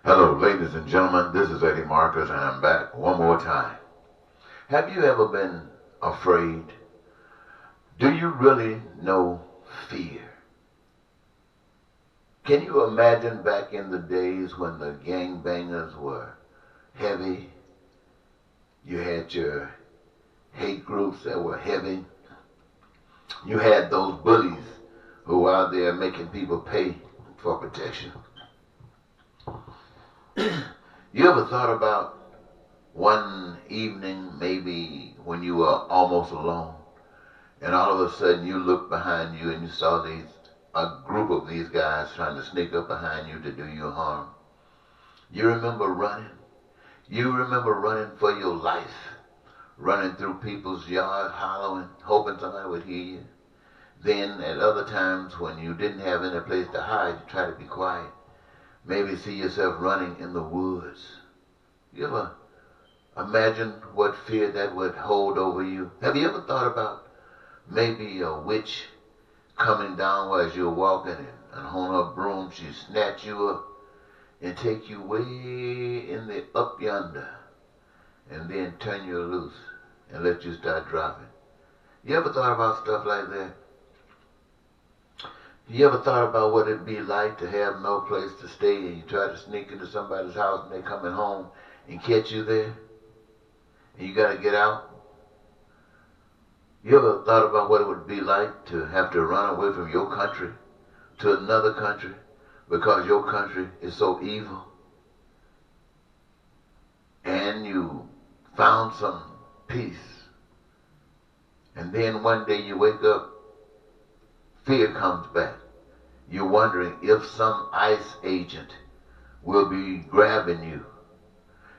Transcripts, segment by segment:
Hello, ladies and gentlemen. This is Eddie Marcus, and I'm back one more time. Have you ever been afraid? Do you really know fear? Can you imagine back in the days when the gangbangers were heavy? You had your hate groups that were heavy. You had those bullies who were out there making people pay for protection. You ever thought about one evening, maybe when you were almost alone, and all of a sudden you looked behind you and you saw a group of these guys trying to sneak up behind you to do you harm? You remember running. You remember running for your life, running through people's yard, hollering, hoping somebody would hear you. Then at other times when you didn't have any place to hide, you try to be quiet. Maybe see yourself running in the woods. You ever imagine what fear that would hold over you? Have you ever thought about maybe a witch coming down as you're walking and on her broom she snatch you up and take you way in the up yonder and then turn you loose and let you start dropping? You ever thought about stuff like that? You ever thought about what it'd be like to have no place to stay and you try to sneak into somebody's house and they're coming home and catch you there and you gotta get out? You ever thought about what it would be like to have to run away from your country to another country because your country is so evil? And you found some peace. And then one day you wake up, fear comes back. You're wondering if some ICE agent will be grabbing you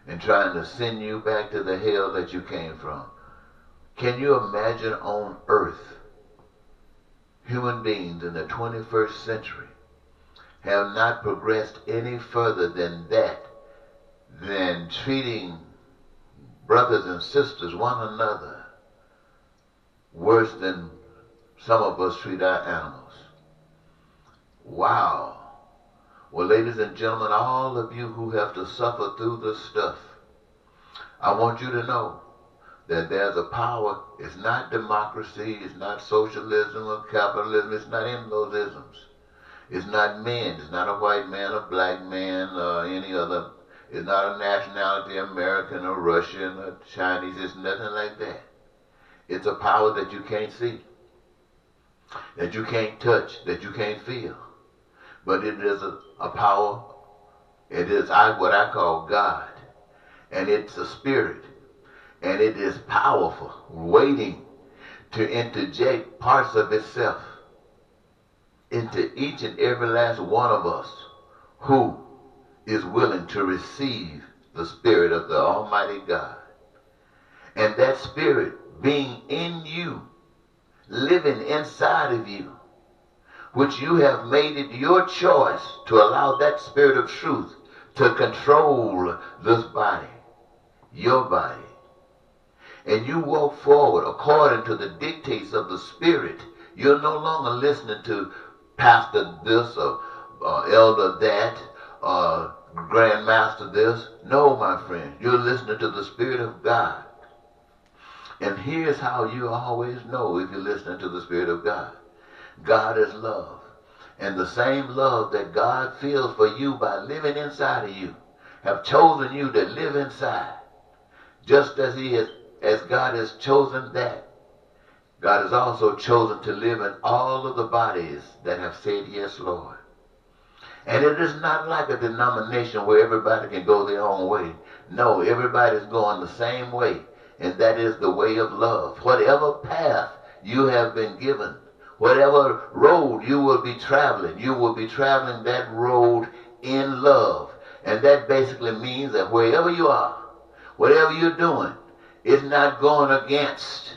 and trying to send you back to the hell that you came from. Can you imagine on Earth, human beings in the 21st century have not progressed any further than that, than treating brothers and sisters, one another, worse than some of us treat our animals? Wow. Well, ladies and gentlemen, all of you who have to suffer through this stuff, I want you to know that there's a power. It's not democracy, it's not socialism or capitalism, it's not any of those isms. It's not men, it's not a white man, a black man, or any other. It's not a nationality, American or Russian or Chinese, it's nothing like that. It's a power that you can't see, that you can't touch, that you can't feel. But it is a power. It is what I call God. And it's a spirit. And it is powerful, waiting to interject parts of itself into each and every last one of us who is willing to receive the Spirit of the Almighty God. And that Spirit being in you, living inside of you, which you have made it your choice to allow that Spirit of truth to control this body, your body. And you walk forward according to the dictates of the Spirit. You're no longer listening to pastor this or elder that or grandmaster this. No, my friend, you're listening to the Spirit of God. And here's how you always know if you're listening to the Spirit of God. God is love. And the same love that God feels for you by living inside of you, have chosen you to live inside. Just as God has chosen that, God has also chosen to live in all of the bodies that have said, yes, Lord. And it is not like a denomination where everybody can go their own way. No, everybody's going the same way. And that is the way of love. Whatever path you have been given, whatever road you will be traveling that road in love. And that basically means that wherever you are, whatever you're doing, it's not going against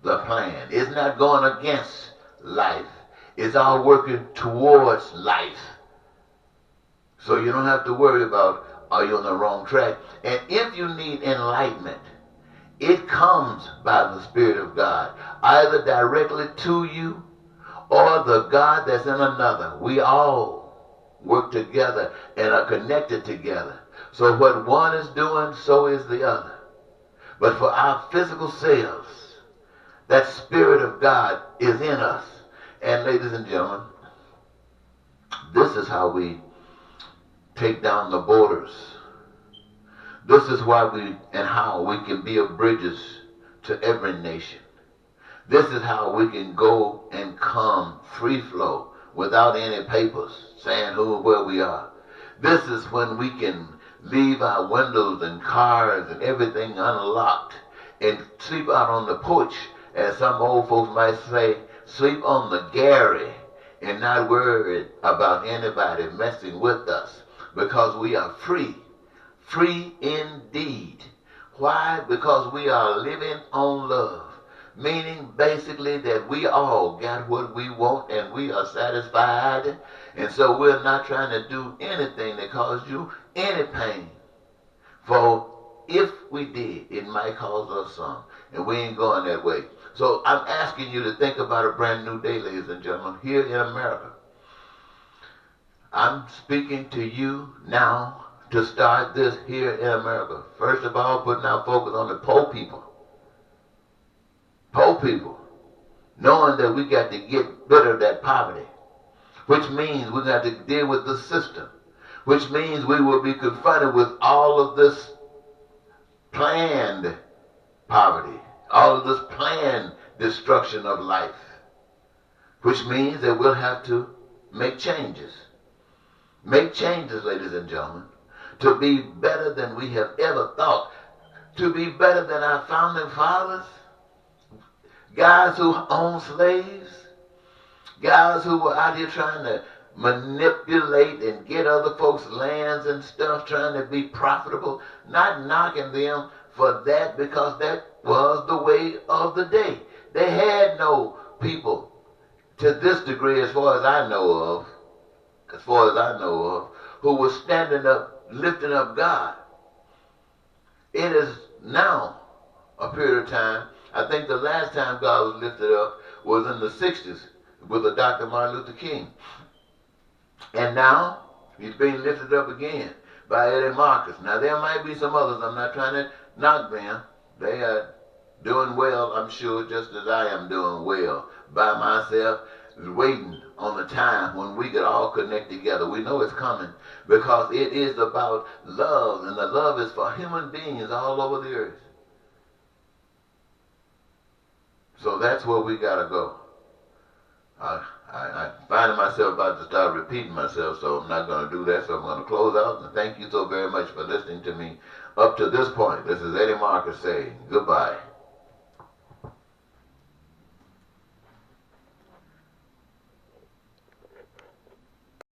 the plan. It's not going against life. It's all working towards life. So you don't have to worry about, are you on the wrong track? And if you need enlightenment, it comes by the Spirit of God, either directly to you or the God that's in another. We all work together and are connected together. So what one is doing, so is the other. But for our physical selves, that Spirit of God is in us. And ladies and gentlemen, this is how we take down the borders. This is why we and how we can be bridges to every nation. This is how we can go and come free flow without any papers saying who and where we are. This is when we can leave our windows and cars and everything unlocked and sleep out on the porch, as some old folks might say, sleep on the galley and not worried about anybody messing with us, because we are free. Free indeed. Why? Because we are living on love. Meaning basically that we all got what we want and we are satisfied. And so we're not trying to do anything that cause you any pain. For if we did, it might cause us some. And we ain't going that way. So I'm asking you to think about a brand new day, ladies and gentlemen, here in America. I'm speaking to you now to start this here in America. First of all, putting our focus on the poor people. Poor people. Knowing that we got to get rid of that poverty. Which means we got to deal with the system. Which means we will be confronted with all of this planned poverty. All of this planned destruction of life. Which means that we'll have to make changes. Make changes, ladies and gentlemen, to be better than we have ever thought. To be better than our founding fathers. Guys who owned slaves. Guys who were out here trying to manipulate and get other folks' lands and stuff, trying to be profitable. Not knocking them for that, because that was the way of the day. They had no people to this degree, as far as I know of, who was standing up, lifting up God. It is now a period of time. I think the last time God was lifted up was in the 60s with a Dr. Martin Luther King. And now he's being lifted up again by Eddie Marcus. Now there might be some others. I'm not trying to knock them. They are doing well, I'm sure, just as I am doing well by myself, waiting on the time when we could all connect together. We know it's coming, because it is about love, and the love is for human beings all over the earth. So that's where we got to go. I find myself about to start repeating myself, so I'm not going to do that. So I'm going to close out, and thank you so very much for listening to me up to this point. This is Eddie Marcus saying goodbye.